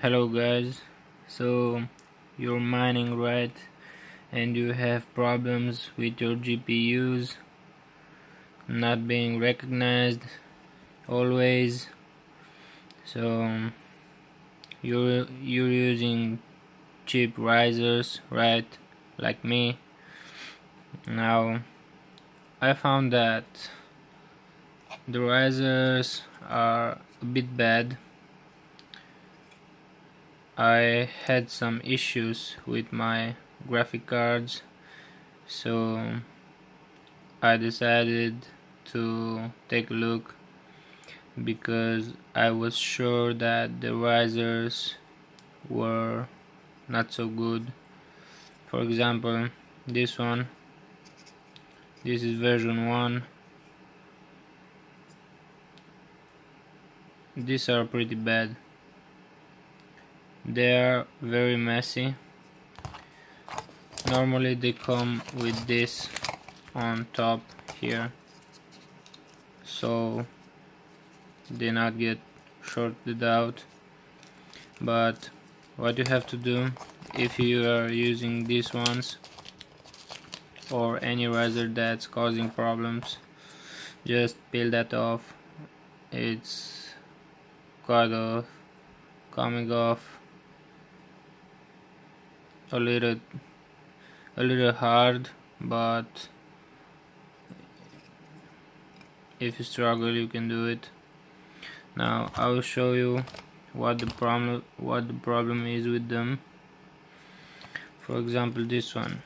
Hello guys, so you're mining, right? And you have problems with your GPUs not being recognized always. So you're using cheap risers, right? Like me. Now I found that the risers are a bit bad. I had some issues with my graphic cards, so I decided to take a look because I was sure that the risers were not so good. For example, this one, this is version 1. These are pretty bad. They are very messy. Normally they come with this on top here, so they not get shorted out. But what you have to do if you are using these ones or any riser that's causing problems, just peel that off. It's kind of coming off a little hard, but if you struggle you can do it. Now I will show you what the problem is with them. For example, this one,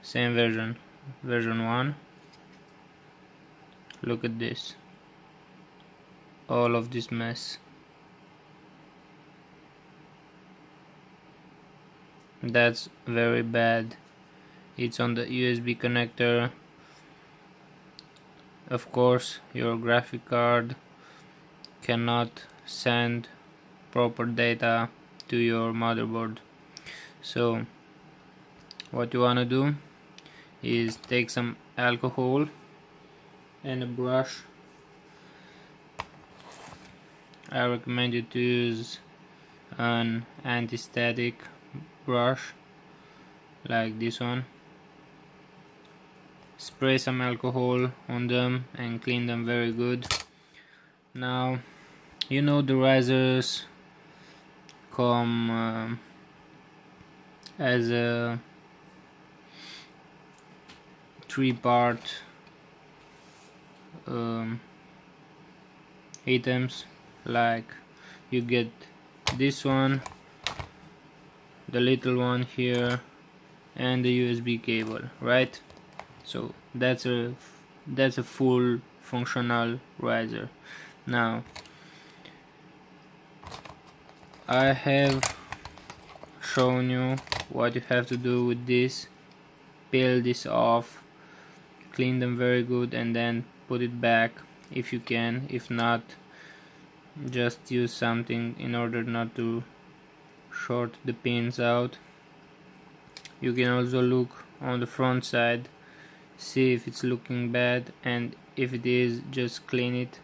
same version 1. Look at this, all of this mess. That's very bad. It's on the USB connector. Of course, your graphic card cannot send proper data to your motherboard. So what you want to do is take some alcohol and a brush. I recommend you to use an anti-static brush like this one. Spray some alcohol on them and clean them very good. Now you know the risers come as a 3-part items. Like you get this one, the little one here, and the USB cable, right? So that's a full functional riser. Now I have shown you what you have to do with this. Peel this off, clean them very good, and then put it back if you can. If not, just use something in order not to short the pins out. You can also look on the front side, see if it's looking bad, and if it is, just clean it.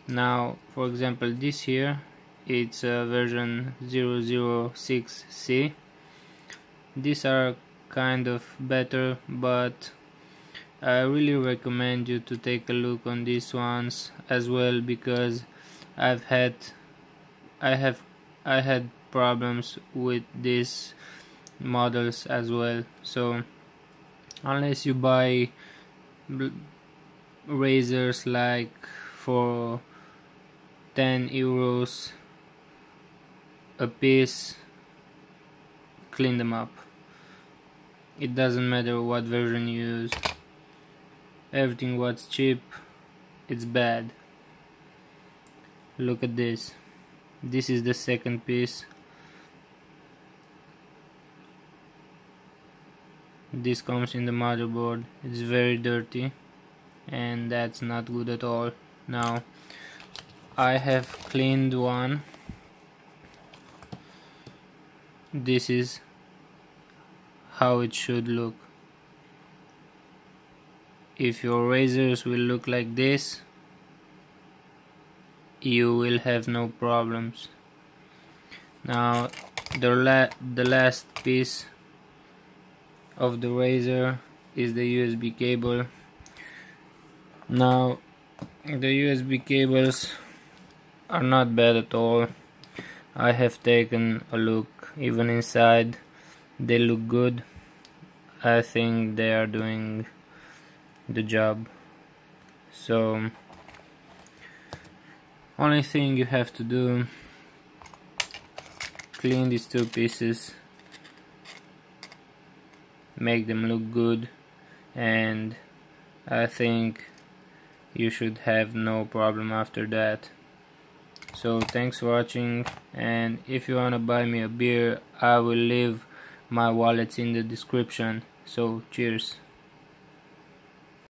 Now for example, this here, it's version 006C. These are kind of better, but I really recommend you to take a look on these ones as well, because I had problems with these models as well. So unless you buy razors like for 10 euros a piece, clean them up. It doesn't matter what version you use. Everything what's cheap, it's bad. Look at this. This is the second piece. This comes in the motherboard. It's very dirty, and that's not good at all. Now I have cleaned one. This is how it should look. If your razors will look like this, you will have no problems. Now the last piece of the razor is the USB cable. Now the USB cables are not bad at all. I have taken a look even inside. They look good. I think they are doing the job. So only thing you have to do, clean these two pieces, make them look good, and I think you should have no problem after that. So thanks for watching, and if you wanna buy me a beer, I will leave my wallets in the description. So cheers.